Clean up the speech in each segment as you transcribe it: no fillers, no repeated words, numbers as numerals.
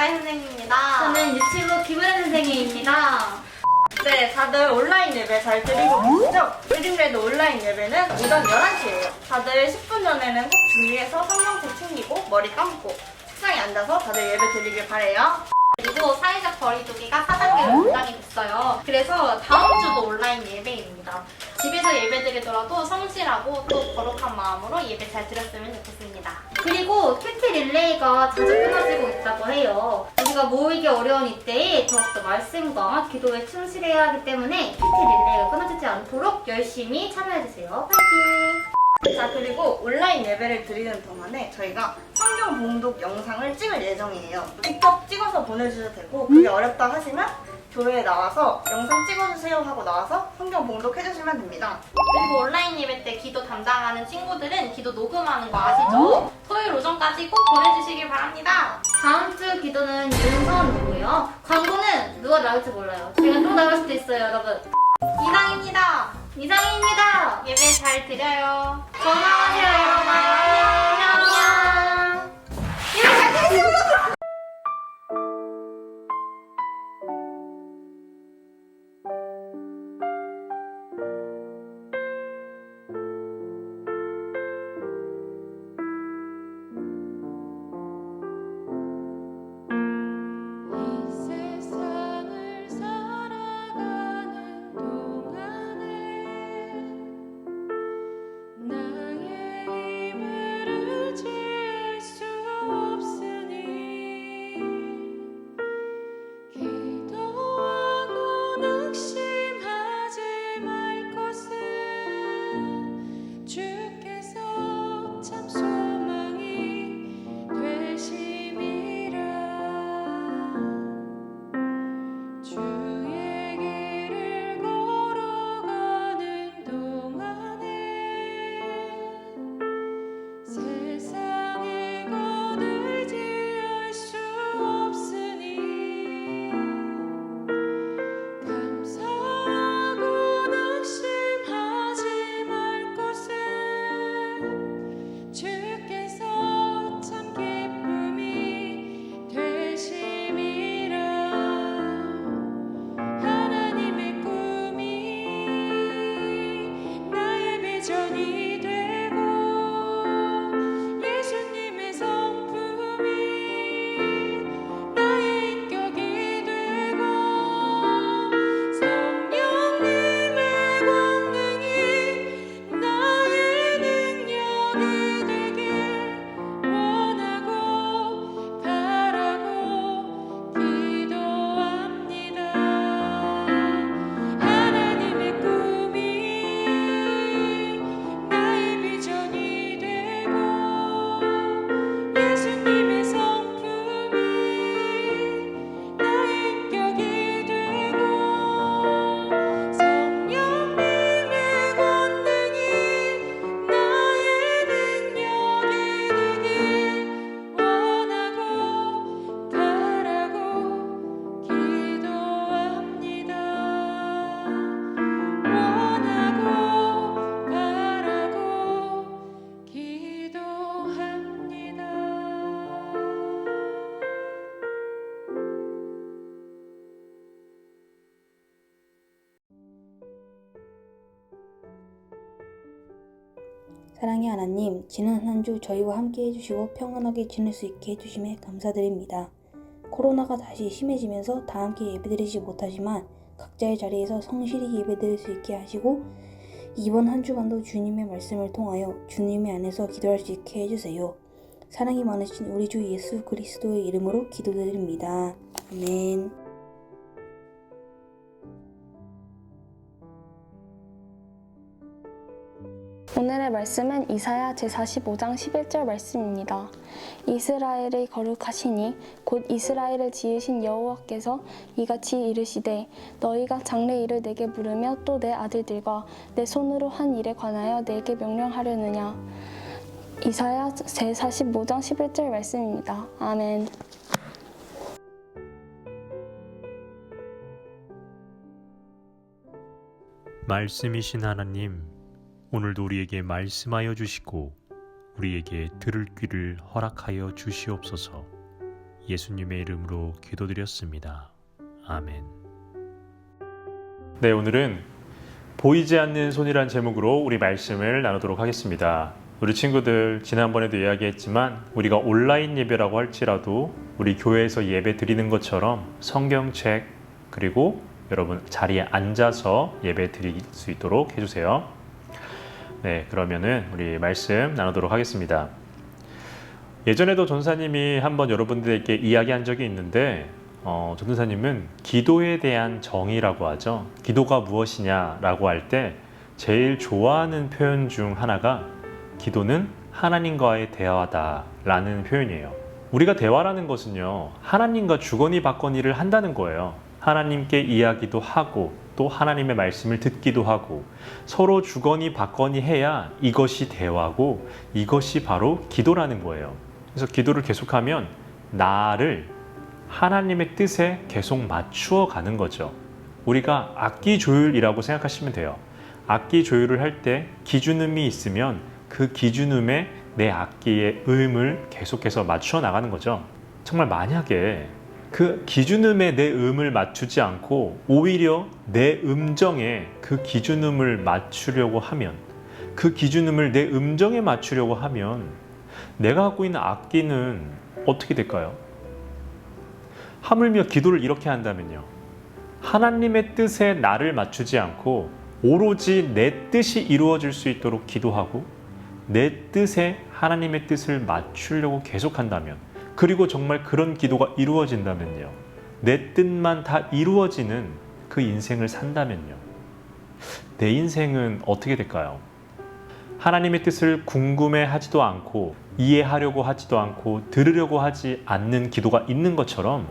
이다희 선생님입니다. 저는 유치부 김은혜 선생님입니다. 네, 다들 온라인 예배 잘 드리고 계시죠? 드림레드 온라인 예배는 오전 11시예요. 다들 10분 전에는 꼭 준비해서 성경책 챙기고 머리 감고 책상에 앉아서 다들 예배 드리길 바래요. 그리고 사회적 거리두기가 4단계로 연장이 됐어요. 그래서 다음 주도 온라인 예배입니다. 집에서 예배 드리더라도 성실하고 또 거룩한 마음으로 예배 잘 드렸으면 좋겠습니다. 그리고 큐티 릴레이가 자주 끊어지고 있다고 해요. 우리가 모이기 어려운 이때에 더욱더 말씀과 기도에 충실해야 하기 때문에 큐티 릴레이가 끊어지지 않도록 열심히 참여해주세요. 파이팅! 자, 그리고 온라인 예배를 드리는 동안에 저희가 성경 봉독 영상을 찍을 예정이에요. 직접 찍어서 보내주셔도 되고 그게 어렵다 하시면 교회에 나와서 영상 찍어주세요 하고 나와서 성경 봉독해주시면 됩니다. 그리고 온라인 예배 때 기도 담당하는 친구들은 기도 녹음하는 거 아시죠? 토요일 오전까지 꼭 보내주시길 바랍니다. 다음 주 기도는 윤선이고요. 광고는 누가 나올지 몰라요. 제가 또 나올 수도 있어요, 여러분. 이상입니다. 이상입니다. 예배 잘 드려요. 건강하세요, 여러분. 안녕. 예배 잘 드세요. 사랑의 하나님, 지난 한 주 저희와 함께 해주시고 평안하게 지낼 수 있게 해주심에 감사드립니다. 코로나가 다시 심해지면서 다 함께 예배드리지 못하지만 각자의 자리에서 성실히 예배드릴 수 있게 하시고 이번 한 주간도 주님의 말씀을 통하여 주님의 안에서 기도할 수 있게 해주세요. 사랑이 많으신 우리 주 예수 그리스도의 이름으로 기도드립니다. 아멘. 오늘의 말씀은 이사야 제45장 11절 말씀입니다. 이스라엘의 거룩하시니 곧 이스라엘을 지으신 여호와께서 이같이 이르시되 너희가 장래 일을 내게 물으며 또 내 아들들과 내 손으로 한 일에 관하여 내게 명령하려느냐. 이사야 제45장 11절 말씀입니다. 아멘. 말씀이신 하나님, 오늘도 우리에게 말씀하여 주시고 우리에게 들을 귀를 허락하여 주시옵소서. 예수님의 이름으로 기도드렸습니다. 아멘. 네, 오늘은 보이지 않는 손이란 제목으로 우리 말씀을 나누도록 하겠습니다. 우리 친구들 지난번에도 이야기했지만 우리가 온라인 예배라고 할지라도 우리 교회에서 예배 드리는 것처럼 성경책 그리고 여러분 자리에 앉아서 예배 드릴 수 있도록 해주세요. 네, 그러면은 우리 말씀 나누도록 하겠습니다. 예전에도 전사님이 한번 여러분들에게 이야기한 적이 있는데 전도사님은 기도에 대한 정의라고 하죠. 기도가 무엇이냐라고 할 때 제일 좋아하는 표현 중 하나가 기도는 하나님과의 대화다라는 표현이에요. 우리가 대화라는 것은요, 하나님과 주거니 받거니를 한다는 거예요. 하나님께 이야기도 하고 또 하나님의 말씀을 듣기도 하고 서로 주거니 받거니 해야 이것이 대화고 이것이 바로 기도라는 거예요. 그래서 기도를 계속하면 나를 하나님의 뜻에 계속 맞추어 가는 거죠. 우리가 악기 조율이라고 생각하시면 돼요. 악기 조율을 할 때 기준음이 있으면 그 기준음에 내 악기의 음을 계속해서 맞추어 나가는 거죠. 정말 만약에 그 기준음에 내 음을 맞추지 않고 오히려 내 음정에 그 기준음을 맞추려고 하면, 그 기준음을 내 음정에 맞추려고 하면 내가 갖고 있는 악기는 어떻게 될까요? 하물며 기도를 이렇게 한다면요, 하나님의 뜻에 나를 맞추지 않고 오로지 내 뜻이 이루어질 수 있도록 기도하고 내 뜻에 하나님의 뜻을 맞추려고 계속한다면, 그리고 정말 그런 기도가 이루어진다면요, 내 뜻만 다 이루어지는 그 인생을 산다면요, 내 인생은 어떻게 될까요? 하나님의 뜻을 궁금해하지도 않고 이해하려고 하지도 않고 들으려고 하지 않는 기도가 있는 것처럼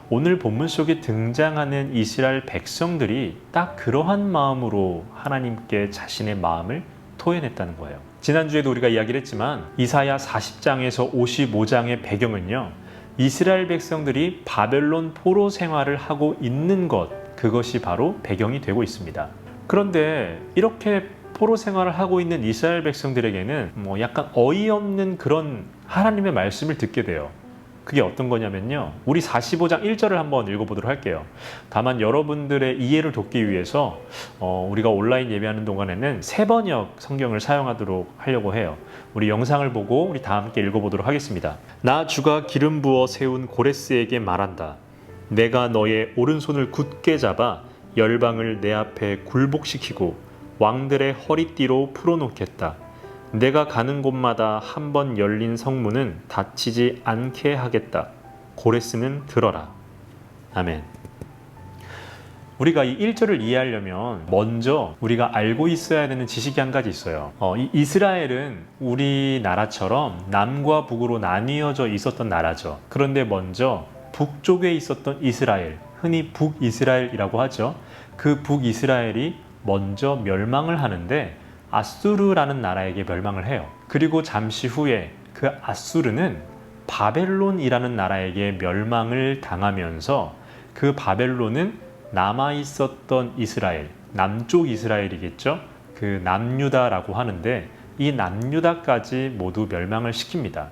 오늘 본문 속에 등장하는 이스라엘 백성들이 딱 그러한 마음으로 하나님께 자신의 마음을 토해냈다는 거예요. 지난주에도 우리가 이야기를 했지만 이사야 40장에서 55장의 배경은요, 이스라엘 백성들이 바벨론 포로 생활을 하고 있는 것, 그것이 바로 배경이 되고 있습니다. 그런데 이렇게 포로 생활을 하고 있는 이스라엘 백성들에게는 약간 어이없는 그런 하나님의 말씀을 듣게 돼요. 그게 어떤 거냐면요, 우리 45장 1절을 한번 읽어보도록 할게요. 다만 여러분들의 이해를 돕기 위해서 우리가 온라인 예배하는 동안에는 세번역 성경을 사용하도록 하려고 해요. 우리 영상을 보고 우리 다 함께 읽어보도록 하겠습니다. 나 주가 기름 부어 세운 고레스에게 말한다. 내가 너의 오른손을 굳게 잡아 열방을 내 앞에 굴복시키고 왕들의 허리띠로 풀어놓겠다. 내가 가는 곳마다 한 번 열린 성문은 닫히지 않게 하겠다. 고레스는 들어라. 아멘. 우리가 이 1절을 이해하려면 먼저 우리가 알고 있어야 되는 지식이 한 가지 있어요. 이스라엘은 우리나라처럼 남과 북으로 나뉘어져 있었던 나라죠. 그런데 먼저 북쪽에 있었던 이스라엘, 흔히 북이스라엘이라고 하죠. 그 북이스라엘이 먼저 멸망을 하는데 아수르라는 나라에게 멸망을 해요. 그리고 잠시 후에 그 아수르는 바벨론이라는 나라에게 멸망을 당하면서 그 바벨론은 남아있었던 이스라엘, 남쪽 이스라엘이겠죠. 그 남유다라고 하는데 이 남유다까지 모두 멸망을 시킵니다.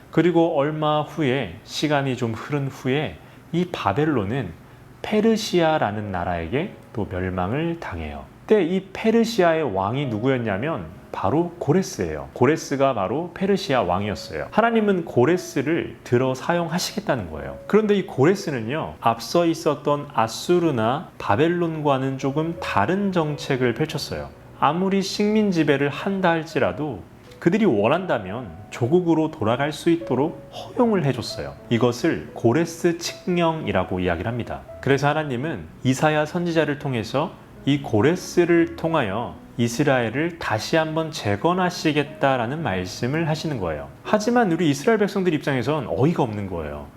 그리고 얼마 후에, 시간이 좀 흐른 후에 이 바벨론은 페르시아라는 나라에게 또 멸망을 당해요. 그때 이 페르시아의 왕이 누구였냐면 바로 고레스예요. 고레스가 바로 페르시아 왕이었어요. 하나님은 고레스를 들어 사용하시겠다는 거예요. 그런데 이 고레스는요, 앞서 있었던 아수르나 바벨론과는 조금 다른 정책을 펼쳤어요. 아무리 식민 지배를 한다 할지라도 그들이 원한다면 조국으로 돌아갈 수 있도록 허용을 해줬어요. 이것을 고레스 칙령이라고 이야기를 합니다. 그래서 하나님은 이사야 선지자를 통해서 이 고레스를 통하여 이스라엘을 다시 한번 재건하시겠다라는 말씀을 하시는 거예요. 하지만 우리 이스라엘 백성들 입장에선 어이가 없는 거예요.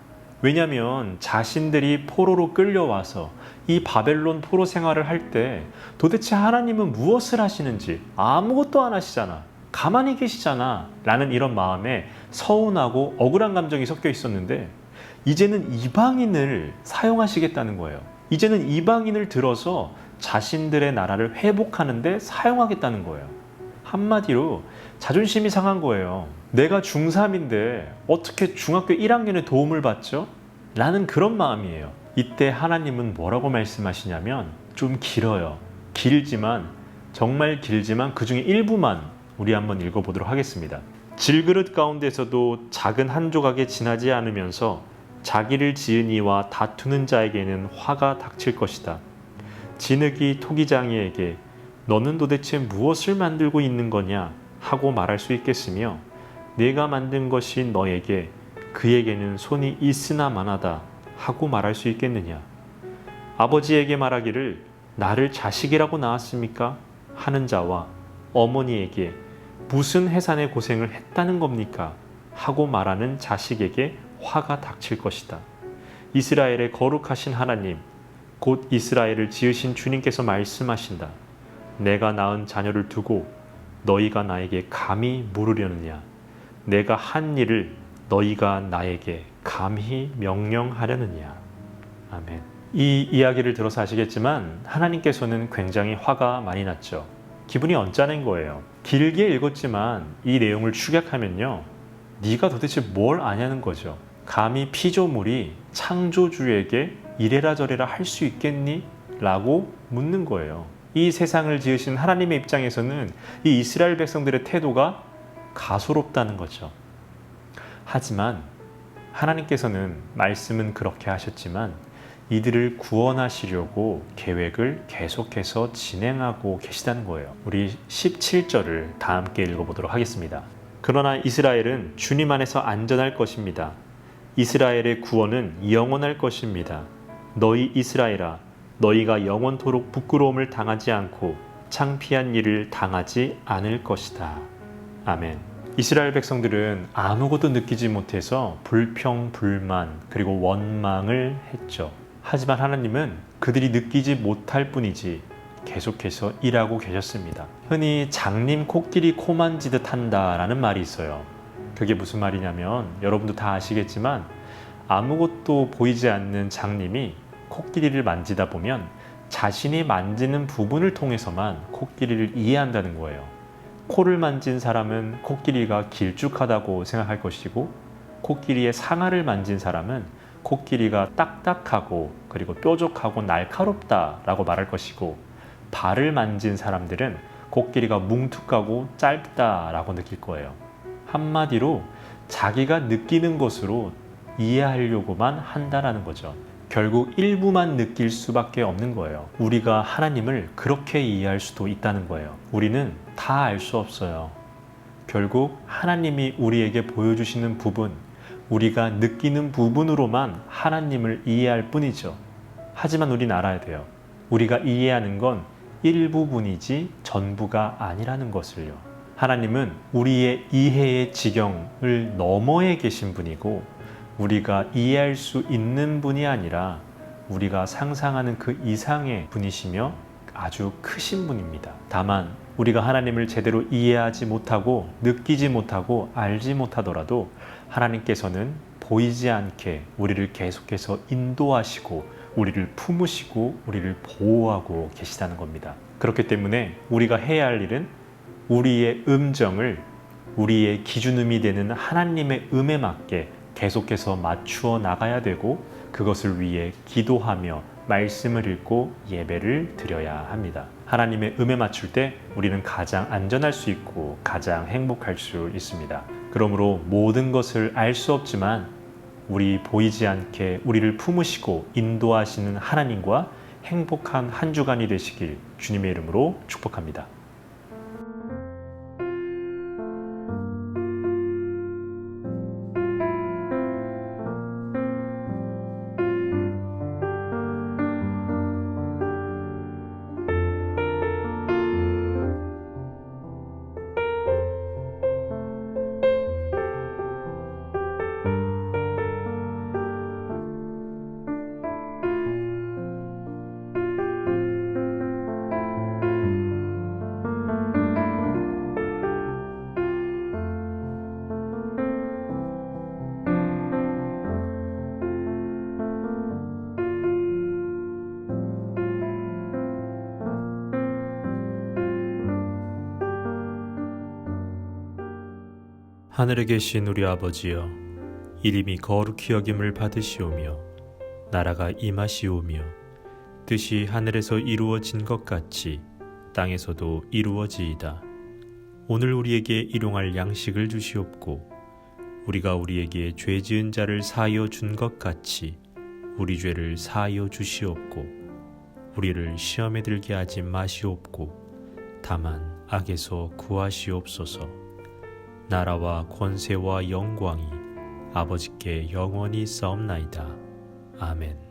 왜냐하면 자신들이 포로로 끌려와서 이 바벨론 포로 생활을 할 때 도대체 하나님은 무엇을 하시는지 아무것도 안 하시잖아, 가만히 계시잖아 라는 이런 마음에 서운하고 억울한 감정이 섞여 있었는데, 이제는 이방인을 사용하시겠다는 거예요. 이제는 이방인을 들어서 자신들의 나라를 회복하는 데 사용하겠다는 거예요. 한마디로 자존심이 상한 거예요. 내가 중3인데 어떻게 중학교 1학년의 도움을 받죠? 라는 그런 마음이에요. 이때 하나님은 뭐라고 말씀하시냐면 좀 길어요. 길지만 정말 길지만 그 중에 일부만 우리 한번 읽어보도록 하겠습니다. 질그릇 가운데서도 작은 한 조각에 지나지 않으면서 자기를 지은 이와 다투는 자에게는 화가 닥칠 것이다. 진흙이 토기장이에게 너는 도대체 무엇을 만들고 있는 거냐 하고 말할 수 있겠으며 내가 만든 것이 너에게 그에게는 손이 있으나 마나다 하고 말할 수 있겠느냐. 아버지에게 말하기를 나를 자식이라고 낳았습니까? 하는 자와 어머니에게 무슨 해산의 고생을 했다는 겁니까? 하고 말하는 자식에게 화가 닥칠 것이다. 이스라엘의 거룩하신 하나님, 곧 이스라엘을 지으신 주님께서 말씀하신다. 내가 낳은 자녀를 두고 너희가 나에게 감히 물으려느냐? 내가 한 일을 너희가 나에게 감히 명령하려느냐? 아멘. 이 이야기를 들어서 아시겠지만 하나님께서는 굉장히 화가 많이 났죠. 기분이 언짢은 거예요. 길게 읽었지만 이 내용을 축약하면요, 네가 도대체 뭘 아냐는 거죠. 감히 피조물이 창조주에게 이래라 저래라 할 수 있겠니? 라고 묻는 거예요. 이 세상을 지으신 하나님의 입장에서는 이 이스라엘 백성들의 태도가 가소롭다는 거죠. 하지만 하나님께서는 말씀은 그렇게 하셨지만 이들을 구원하시려고 계획을 계속해서 진행하고 계시다는 거예요. 우리 17절을 다 함께 읽어보도록 하겠습니다. 그러나 이스라엘은 주님 안에서 안전할 것입니다. 이스라엘의 구원은 영원할 것입니다. 너희 이스라엘아, 너희가 영원토록 부끄러움을 당하지 않고 창피한 일을 당하지 않을 것이다. 아멘. 이스라엘 백성들은 아무것도 느끼지 못해서 불평, 불만, 그리고 원망을 했죠. 하지만 하나님은 그들이 느끼지 못할 뿐이지 계속해서 일하고 계셨습니다. 흔히 장님 코끼리 코 만지듯 한다라는 말이 있어요. 그게 무슨 말이냐면 여러분도 다 아시겠지만 아무것도 보이지 않는 장님이 코끼리를 만지다 보면 자신이 만지는 부분을 통해서만 코끼리를 이해한다는 거예요. 코를 만진 사람은 코끼리가 길쭉하다고 생각할 것이고 코끼리의 상아를 만진 사람은 코끼리가 딱딱하고 그리고 뾰족하고 날카롭다라고 말할 것이고 발을 만진 사람들은 코끼리가 뭉툭하고 짧다라고 느낄 거예요. 한마디로 자기가 느끼는 것으로 이해하려고만 한다라는 거죠. 결국 일부만 느낄 수밖에 없는 거예요. 우리가 하나님을 그렇게 이해할 수도 있다는 거예요. 우리는 다 알 수 없어요. 결국 하나님이 우리에게 보여주시는 부분, 우리가 느끼는 부분으로만 하나님을 이해할 뿐이죠. 하지만 우리는 알아야 돼요. 우리가 이해하는 건 일부분이지 전부가 아니라는 것을요. 하나님은 우리의 이해의 지경을 너머에 계신 분이고 우리가 이해할 수 있는 분이 아니라 우리가 상상하는 그 이상의 분이시며 아주 크신 분입니다. 다만 우리가 하나님을 제대로 이해하지 못하고 느끼지 못하고 알지 못하더라도 하나님께서는 보이지 않게 우리를 계속해서 인도하시고 우리를 품으시고 우리를 보호하고 계시다는 겁니다. 그렇기 때문에 우리가 해야 할 일은 우리의 음정을 우리의 기준음이 되는 하나님의 음에 맞게 계속해서 맞추어 나가야 되고 그것을 위해 기도하며 말씀을 읽고 예배를 드려야 합니다. 하나님의 음에 맞출 때 우리는 가장 안전할 수 있고 가장 행복할 수 있습니다. 그러므로 모든 것을 알 수 없지만 우리 보이지 않게 우리를 품으시고 인도하시는 하나님과 행복한 한 주간이 되시길 주님의 이름으로 축복합니다. 하늘에 계신 우리 아버지여, 이름이 거룩히 여김을 받으시오며 나라가 임하시오며 뜻이 하늘에서 이루어진 것 같이 땅에서도 이루어지이다. 오늘 우리에게 일용할 양식을 주시옵고 우리가 우리에게 죄 지은 자를 사하여 준 것 같이 우리 죄를 사하여 주시옵고 우리를 시험에 들게 하지 마시옵고 다만 악에서 구하시옵소서. 나라와 권세와 영광이 아버지께 영원히 싸움나이다. 아멘.